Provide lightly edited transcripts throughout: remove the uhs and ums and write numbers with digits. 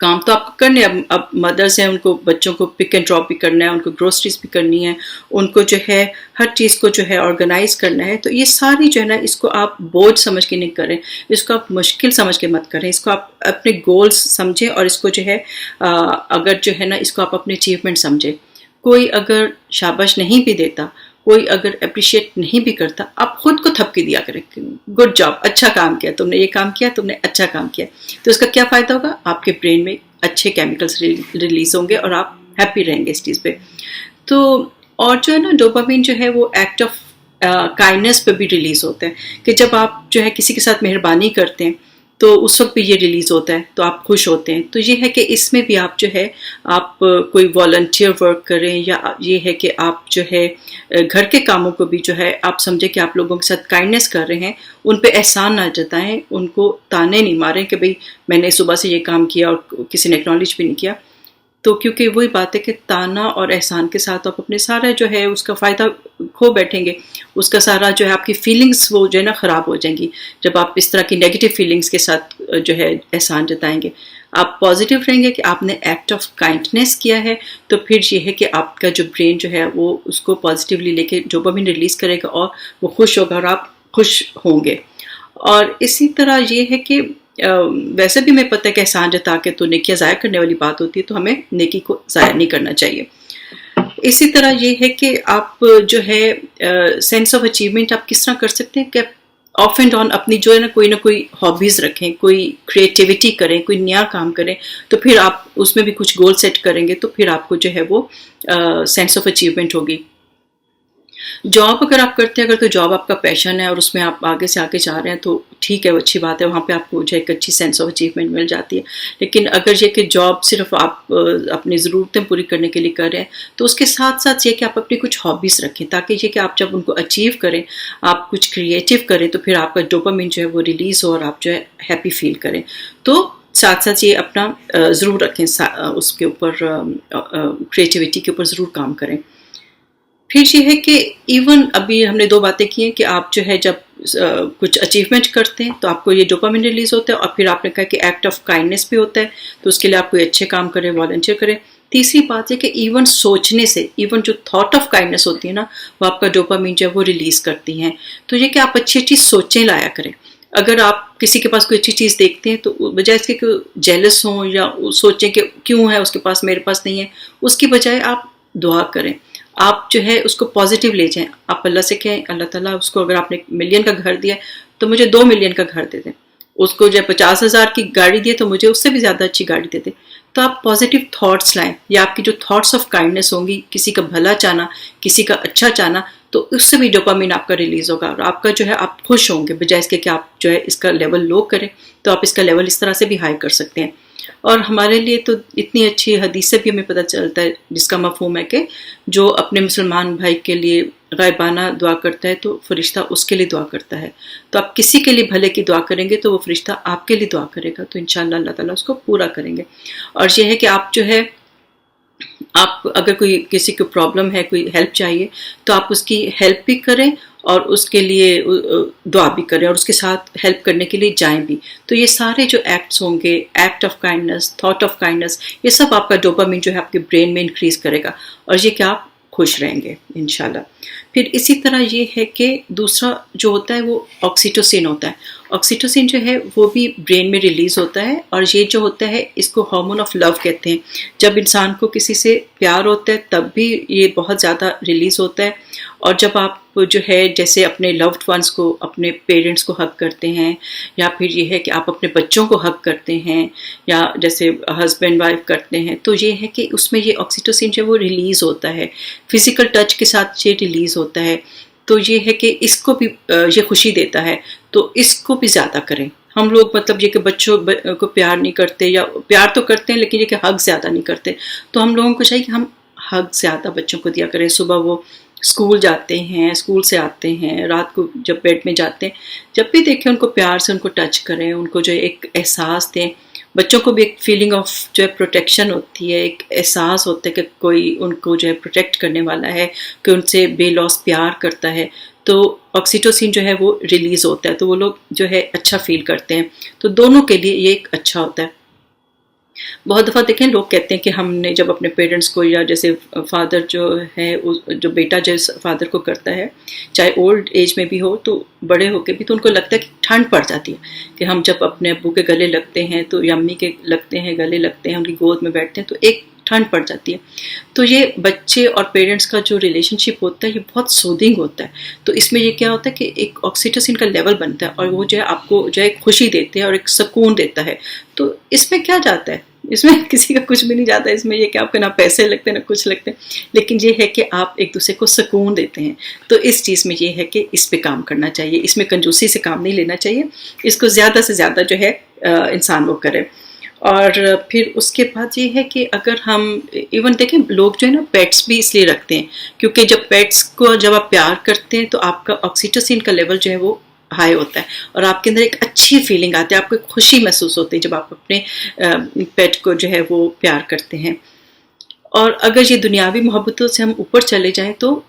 کام تو آپ کو کرنے اب مدرس ہیں، ان کو بچوں کو پک اینڈ ڈراپ بھی کرنا ہے، ان کو گروسریز بھی کرنی ہے، ان کو جو ہے ہر چیز کو جو ہے آرگنائز کرنا ہے. تو یہ ساری جو ہے نا، اس کو آپ بوجھ سمجھ کے نہیں کریں، اس کو آپ مشکل سمجھ کے مت کریں، اس کو آپ اپنے گولز سمجھیں، اور اس کو جو ہے اگر جو ہے نا اس کو آپ اپنے اچیومنٹ سمجھیں. کوئی اگر شاباش نہیں بھی دیتا، کوئی اگر اپریشیٹ نہیں بھی کرتا، آپ خود کو تھپکی دیا کریں، گڈ جاب، اچھا کام کیا تم نے، یہ کام کیا تم نے، اچھا کام کیا. تو اس کا کیا فائدہ ہوگا؟ آپ کے برین میں اچھے کیمیکلز ریلیز ہوں گے اور آپ ہیپی رہیں گے اس چیز پہ. تو اور جو ہے نا ڈوپامین جو ہے وہ ایکٹ آف کائنڈنس پہ بھی ریلیز ہوتا ہے، کہ جب آپ جو ہے کسی کے ساتھ مہربانی کرتے ہیں تو اس وقت بھی یہ ریلیز ہوتا ہے، تو آپ خوش ہوتے ہیں. تو یہ ہے کہ اس میں بھی آپ جو ہے آپ کوئی والنٹیئر ورک کریں، یا یہ ہے کہ آپ جو ہے گھر کے کاموں کو بھی جو ہے آپ سمجھیں کہ آپ لوگوں کے ساتھ کائنڈنس کر رہے ہیں، ان پہ احسان نہ جتائیں، ان کو تانے نہیں ماریں کہ بھئی میں نے صبح سے یہ کام کیا اور کسی نے اکنالج بھی نہیں کیا. تو کیونکہ وہی بات ہے کہ تانا اور احسان کے ساتھ آپ اپنے سارا جو ہے اس کا فائدہ کھو بیٹھیں گے، اس کا سارا جو ہے آپ کی فیلنگز وہ جو ہے نا خراب ہو جائیں گی جب آپ اس طرح کی نیگیٹو فیلنگز کے ساتھ جو ہے احسان جتائیں گے. آپ پازیٹیو رہیں گے کہ آپ نے ایکٹ آف کائنڈنس کیا ہے، تو پھر یہ ہے کہ آپ کا جو برین جو ہے وہ اس کو پازیٹیولی لے کے ڈوپامین ریلیز کرے گا، اور وہ خوش ہوگا اور آپ خوش ہوں گے. اور اسی طرح یہ ہے کہ ویسے بھی ہمیں پتہ ہے کہ احسان جتا کے تو نیکیاں ضائع کرنے والی بات ہوتی ہے، تو ہمیں نیکی کو ضائع نہیں کرنا چاہیے. اسی طرح یہ ہے کہ آپ جو ہے سینس آف اچیومنٹ آپ کس طرح کر سکتے ہیں کہ آف اینڈ آن اپنی جو ہے نا کوئی ہابیز رکھیں، کوئی کریٹیوٹی کریں، کوئی نیا کام کریں. تو پھر آپ اس میں بھی کچھ گول سیٹ کریں گے، تو پھر آپ کو جو ہے وہ سینس آف اچیومنٹ ہوگی. جاب اگر آپ کرتے ہیں، اگر تو جاب آپ کا پیشن ہے اور اس میں آپ آگے سے آگے جا رہے ہیں تو ٹھیک ہے، وہ اچھی بات ہے، وہاں پہ آپ کو جو ایک اچھی سینس آف اچیومنٹ مل جاتی ہے. لیکن اگر یہ کہ جاب صرف آپ اپنی ضرورتیں پوری کرنے کے لیے کر رہے ہیں، تو اس کے ساتھ ساتھ یہ کہ آپ اپنی کچھ ہابیز رکھیں، تاکہ یہ کہ آپ جب ان کو اچیو کریں، آپ کچھ کریٹیو کریں، تو پھر آپ کا ڈوپامین جو ہے وہ ریلیز ہو اور آپ جو ہے ہیپی فیل کریں. تو ساتھ ساتھ یہ اپنا ضرور رکھیں، اس کے اوپر کریٹیوٹی کے اوپر ضرور کام کریں. پھر یہ ہے کہ ایون ابھی ہم نے 2 باتیں کی ہیں کہ آپ جو ہے جب کچھ اچیومنٹ کرتے ہیں تو آپ کو یہ ڈوپامین ریلیز ہوتا ہے، اور پھر آپ نے کہا کہ ایکٹ آف کائنڈنس بھی ہوتا ہے، تو اس کے لیے آپ کوئی اچھے کام کریں، والنٹیئر کریں. تیسری بات ہے کہ ایون سوچنے سے، ایون جو تھاٹ آف کائنڈنس ہوتی ہے نا، وہ آپ کا ڈوپامین جو ہے وہ ریلیز کرتی ہیں. تو یہ کہ آپ اچھی اچھی سوچیں لایا کریں. اگر آپ کسی کے پاس کوئی اچھی چیز دیکھتے ہیں تو بجائے اس کے کہ جیلس ہوں یا سوچیں کہ کیوں ہے اس کے پاس میرے پاس نہیں ہے، اس کی بجائے آپ دعا کریں، آپ جو ہے اس کو پازیٹیو لے جائیں. آپ اللہ سے کہیں اللہ تعالیٰ اس کو اگر آپ نے 1 ملین کا گھر دیا تو مجھے 2 ملین کا گھر دے دیں. اس کو جو 50,000 کی گاڑی دی تو مجھے اس سے بھی زیادہ اچھی گاڑی دے دیں. تو آپ پازیٹیو تھاٹس لائیں، یا آپ کی جو تھاٹس آف کائنڈنس ہوں گی، کسی کا بھلا چاہنا، کسی کا اچھا چاہنا، تو اس سے بھی ڈوپامین آپ کا ریلیز ہوگا، اور آپ کا جو ہے آپ خوش ہوں گے، بجائے اس کے کہ آپ جو ہے اس کا لیول لو کریں. تو آپ اس کا لیول اس طرح سے بھی ہائی کر سکتے ہیں. اور ہمارے لیے تو اتنی اچھی حدیث سے بھی ہمیں پتہ چلتا ہے، جس کا مفہوم ہے کہ جو اپنے مسلمان بھائی کے لیے غائبانہ دعا کرتا ہے تو فرشتہ اس کے لیے دعا کرتا ہے. تو آپ کسی کے لیے بھلے کی دعا کریں گے تو وہ فرشتہ آپ کے لیے دعا کرے گا، تو انشاءاللہ اللہ تعالیٰ اس کو پورا کریں گے. اور یہ ہے کہ آپ جو ہے آپ اگر کوئی کسی کو پرابلم ہے، کوئی ہیلپ چاہیے، تو آپ اس کی ہیلپ بھی کریں اور اس کے لیے دعا بھی کریں، اور اس کے ساتھ ہیلپ کرنے کے لیے جائیں بھی. تو یہ سارے جو ایکٹس ہوں گے، act of kindness, thought of kindness, یہ سب آپ کا ڈوپامین جو ہے آپ کے برین میں انکریز کرے گا، اور یہ کہ آپ خوش رہیں گے انشاءاللہ. پھر اسی طرح یہ ہے کہ دوسرا جو ہوتا ہے وہ آکسیٹوسن ہوتا ہے. آکسیٹوسن جو ہے وہ بھی برین میں ریلیز ہوتا ہے، اور یہ جو ہوتا ہے اس کو ہارمون آف لو کہتے ہیں. جب انسان کو کسی سے پیار ہوتا ہے تب بھی یہ بہت زیادہ ریلیز ہوتا ہے. اور جب آپ جو ہے جیسے اپنے لوڈ ونس کو، اپنے پیرنٹس کو حق کرتے ہیں، یا پھر یہ ہے کہ آپ اپنے بچوں کو حق کرتے ہیں، یا جیسے ہسبینڈ وائف کرتے ہیں، تو یہ ہے کہ اس میں یہ آکسیٹوسن جو ہے وہ ریلیز ہوتا ہے، فزیکل ٹچ کے ساتھ یہ ریلیز ہوتا ہے. تو یہ ہے کہ اس کو بھی یہ خوشی دیتا ہے، تو اس کو بھی زیادہ کریں. ہم لوگ مطلب یہ کہ بچوں کو پیار نہیں کرتے، یا پیار تو کرتے ہیں لیکن یہ کہ حق زیادہ نہیں کرتے. تو ہم لوگوں کو چاہیے کہ ہم حق زیادہ بچوں کو دیا کریں. صبح وہ اسکول جاتے ہیں، اسکول سے آتے ہیں، رات کو جب بیڈ میں جاتے ہیں، جب بھی دیکھیں ان کو پیار سے ان کو ٹچ کریں، ان کو جو ایک احساس دیں. بچوں کو بھی ایک فیلنگ آف جو ہے پروٹیکشن ہوتی ہے، ایک احساس ہوتا ہے کہ کوئی ان کو جو ہے پروٹیکٹ کرنے والا ہے، کہ ان سے بے لوس پیار کرتا ہے. تو آکسیٹوسن جو ہے وہ ریلیز ہوتا ہے، تو وہ لوگ جو ہے اچھا فیل کرتے ہیں. تو دونوں کے لیے یہ ایک اچھا ہوتا ہے. بہت دفعہ دیکھیں لوگ کہتے ہیں کہ ہم نے جب اپنے پیرنٹس کو یا جیسے فادر جو ہے جو بیٹا جیسے فادر کو کرتا ہے چاہے اولڈ ایج میں بھی ہو تو بڑے ہو کے بھی تو ان کو لگتا ہے کہ ٹھنڈ پڑ جاتی ہے کہ ہم جب اپنے ابو کے گلے لگتے ہیں تو یا امی کے لگتے ہیں گلے لگتے ہیں ان کی گود میں بیٹھتے ہیں تو ایک ٹھنڈ پڑ جاتی ہے. تو یہ بچے اور پیرنٹس کا جو ریلیشن شپ ہوتا ہے یہ بہت سودنگ ہوتا ہے. تو اس میں یہ کیا ہوتا ہے کہ ایک آکسیٹوسن کا لیول بنتا ہے اور وہ جو ہے آپ کو جو ہے خوشی دیتے ہیں اور ایک سکون دیتا ہے. تو اس میں کیا جاتا ہے, اس میں کسی کا کچھ بھی نہیں جاتا. اس میں یہ کہ آپ کے نہ پیسے لگتے ہیں نہ کچھ لگتے ہیں, لیکن یہ ہے کہ آپ ایک دوسرے کو سکون دیتے ہیں. تو اس چیز میں یہ ہے کہ اس پہ کام کرنا چاہیے, اس میں کنجوسی سے کام نہیں لینا چاہیے, اس کو زیادہ سے زیادہ جو ہے انسان وہ کرے. اور پھر اس کے بعد یہ ہے کہ اگر ہم ایون دیکھیں لوگ جو ہے نا پیٹس بھی اس لیے رکھتے ہیں کیونکہ جب پیٹس کو جب آپ پیار کرتے ہیں تو آپ کا آکسیٹوسن کا لیول جو ہے وہ ہائی ہوتا ہے اور آپ کے اندر ایک اچھی فیلنگ آتی ہے, آپ کو ایک خوشی محسوس ہوتی ہے جب آپ اپنے پیٹ کو جو ہے وہ پیار کرتے ہیں. اور اگر یہ دنیاوی محبتوں سے ہم اوپر چلے جائیں تو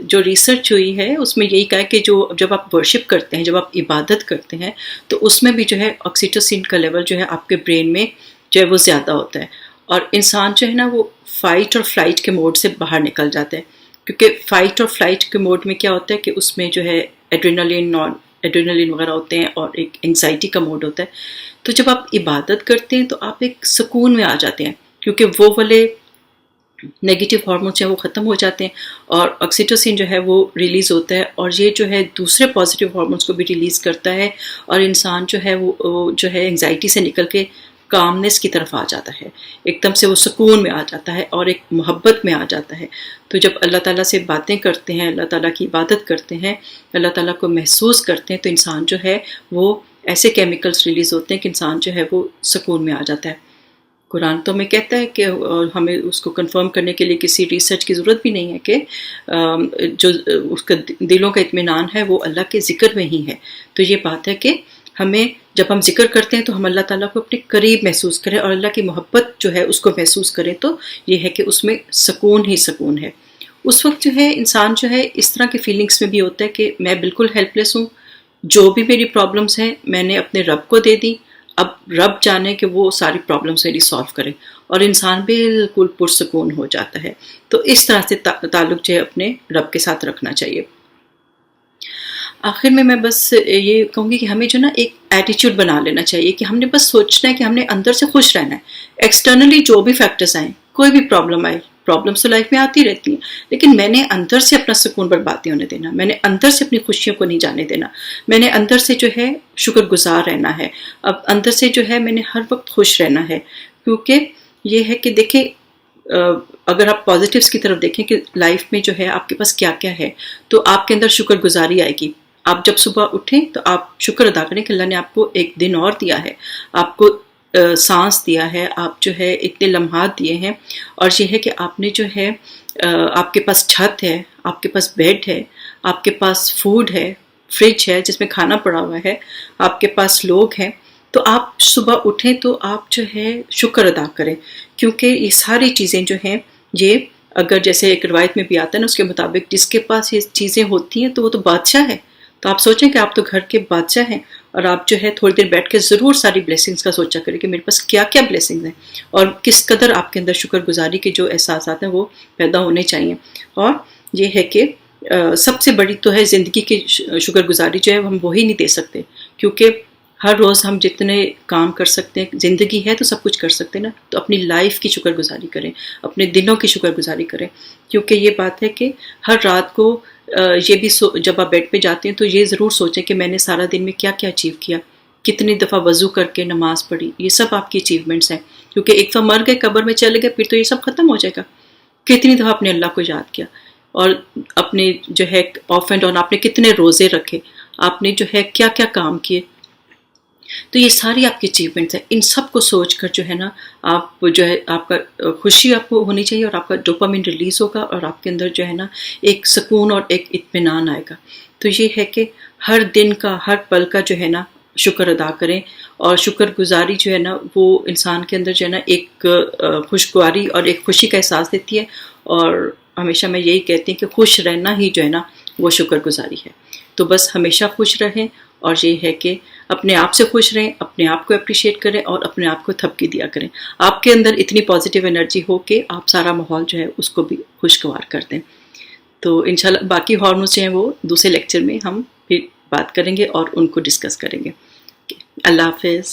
جو ریسرچ ہوئی ہے اس میں یہی کہا ہے کہ جو جب آپ ورشپ کرتے ہیں, جب آپ عبادت کرتے ہیں تو اس میں بھی جو ہے آکسیٹوسن کا لیول جو ہے آپ کے برین میں جو ہے وہ زیادہ ہوتا ہے اور انسان جو ہے نا وہ فائٹ اور فلائٹ کے موڈ سے باہر نکل جاتا ہے. کیونکہ فائٹ اور فلائٹ کے موڈ میں کیا ہوتا ہے کہ اس میں جو ہے ایڈرینلین وغیرہ ہوتے ہیں اور ایک انگزائٹی کا موڈ ہوتا ہے. تو جب آپ عبادت کرتے ہیں تو آپ ایک سکون میں آ جاتے ہیں کیونکہ وہ والے نیگیٹو ہارمونس ہیں وہ ختم ہو جاتے ہیں اور آکسیٹوسن جو ہے وہ ریلیز ہوتا ہے اور یہ جو ہے دوسرے پازیٹیو ہارمونس کو بھی ریلیز کرتا ہے اور انسان جو ہے وہ جو ہے انگزائٹی سے نکل کے کامنس کی طرف آ جاتا ہے, ایک دم سے وہ سکون میں آ جاتا ہے اور ایک محبت میں آ جاتا ہے. تو جب اللہ تعالیٰ سے باتیں کرتے ہیں, اللہ تعالیٰ کی عبادت کرتے ہیں, اللہ تعالیٰ کو محسوس کرتے ہیں تو انسان جو ہے وہ ایسے کیمیکلز ریلیز ہوتے ہیں کہ انسان جو ہے وہ سکون میں آ جاتا ہے. قرآن تو ہمیں کہتا ہے کہ ہمیں اس کو کنفرم کرنے کے لیے کسی ریسرچ کی ضرورت بھی نہیں ہے کہ جو اس کا دلوں کا اطمینان ہے وہ اللہ کے ذکر میں ہی ہے. تو یہ بات ہے کہ ہمیں جب ہم ذکر کرتے ہیں تو ہم اللہ تعالیٰ کو اپنے قریب محسوس کریں اور اللہ کی محبت جو ہے اس کو محسوس کریں تو یہ ہے کہ اس میں سکون ہی سکون ہے. اس وقت جو ہے انسان جو ہے اس طرح کے فیلنگس میں بھی ہوتا ہے کہ میں بالکل ہیلپ لیس ہوں, جو بھی میری پرابلمس ہیں میں نے اپنے رب کو دے دی, اب رب جانے کہ وہ ساری پرابلمس میری سالو کرے اور انسان بالکل پرسکون ہو جاتا ہے. تو اس طرح سے تعلق جو ہے اپنے رب کے ساتھ رکھنا چاہیے. آخر میں بس یہ کہوں گی کہ ہمیں جو نا ایک ایٹیچیوڈ بنا لینا چاہیے کہ ہم نے بس سوچنا ہے کہ ہم نے اندر سے خوش رہنا ہے. ایکسٹرنلی جو بھی فیکٹرز آئیں, کوئی بھی پرابلم آئے, پرابلمس تو لائف میں آتی رہتی ہیں, لیکن میں نے اندر سے اپنا سکون برباد نہیں ہونے دینا, میں نے اندر سے اپنی خوشیوں کو نہیں جانے دینا, میں نے اندر سے جو ہے شکر گزار رہنا ہے, اب اندر سے جو ہے میں نے ہر وقت خوش رہنا ہے. کیونکہ یہ ہے کہ دیکھیں اگر آپ پازیٹیوز کی طرف دیکھیں کہ لائف میں جو ہے آپ کے پاس کیا کیا ہے تو آپ کے اندر شکر گزاری آئے گی. آپ جب صبح اٹھیں تو آپ شکر ادا کریں کہ اللہ نے آپ کو ایک دن اور دیا ہے, آپ کو سانس دیا ہے, آپ جو ہے اتنے لمحات دیے ہیں اور یہ ہے کہ آپ نے جو ہے آپ کے پاس چھت ہے, آپ کے پاس بیڈ ہے, آپ کے پاس فوڈ ہے, فریج ہے جس میں کھانا پڑا ہوا ہے, آپ کے پاس لوگ ہیں. تو آپ صبح اٹھیں تو آپ جو ہے شکر ادا کریں کیونکہ یہ ساری چیزیں جو ہیں یہ اگر جیسے ایک روایت میں بھی آتا ہے نا اس کے مطابق جس کے پاس یہ چیزیں ہوتی ہیں تو وہ تو بادشاہ ہے. تو آپ سوچیں کہ آپ تو گھر کے بادشاہ ہیں اور آپ جو ہے تھوڑی دیر بیٹھ کے ضرور ساری بلیسنگز کا سوچا کریں کہ میرے پاس کیا کیا بلیسنگز ہیں اور کس قدر آپ کے اندر شکر گزاری کے جو احساسات ہیں وہ پیدا ہونے چاہیے. اور یہ ہے کہ سب سے بڑی تو ہے زندگی کی شکر گزاری جو ہے ہم وہی نہیں دے سکتے کیونکہ ہر روز ہم جتنے کام کر سکتے ہیں, زندگی ہے تو سب کچھ کر سکتے ہیں نا, تو اپنی لائف کی شکر گزاری کریں, اپنے دنوں کی شکر گزاری کریں. کیونکہ یہ بات ہے کہ ہر رات کو یہ بھی جب آپ بیڈ پہ جاتے ہیں تو یہ ضرور سوچیں کہ میں نے سارا دن میں کیا کیا اچیو کیا, کتنی دفعہ وضو کر کے نماز پڑھی, یہ سب آپ کی اچیومنٹس ہیں. کیونکہ ایک دفعہ مر گئے قبر میں چلے گئے پھر تو یہ سب ختم ہو جائے گا. کتنی دفعہ اپنے اللہ کو یاد کیا اور اپنے جو ہے آف اینڈ آن آپ نے کتنے روزے رکھے, آپ نے جو ہے کیا کیا کام کیے, تو یہ ساری آپ کی اچیومنٹس ہیں. ان سب کو سوچ کر جو ہے نا آپ جو ہے آپ کا خوشی آپ کو ہونی چاہیے اور آپ کا ڈوپامین ریلیز ہوگا اور آپ کے اندر جو ہے نا ایک سکون اور ایک اطمینان آئے گا. تو یہ ہے کہ ہر دن کا ہر پل کا جو ہے نا شکر ادا کریں اور شکر گزاری جو ہے نا وہ انسان کے اندر جو ہے نا ایک خوشگواری اور ایک خوشی کا احساس دیتی ہے. اور ہمیشہ میں یہی کہتی ہوں کہ خوش رہنا ہی جو ہے نا وہ شکر گزاری ہے. تو بس ہمیشہ خوش رہیں اور یہ ہے کہ اپنے آپ سے خوش رہیں، اپنے آپ کو اپریشیٹ کریں اور اپنے آپ کو تھپکی دیا کریں. آپ کے اندر اتنی پازیٹیو انرجی ہو کہ آپ سارا ماحول جو ہے اس کو بھی خوشگوار کر دیں. تو انشاءاللہ باقی ہارمونس جو ہیں وہ دوسرے لیکچر میں ہم پھر بات کریں گے اور ان کو ڈسکس کریں گے. اللہ حافظ.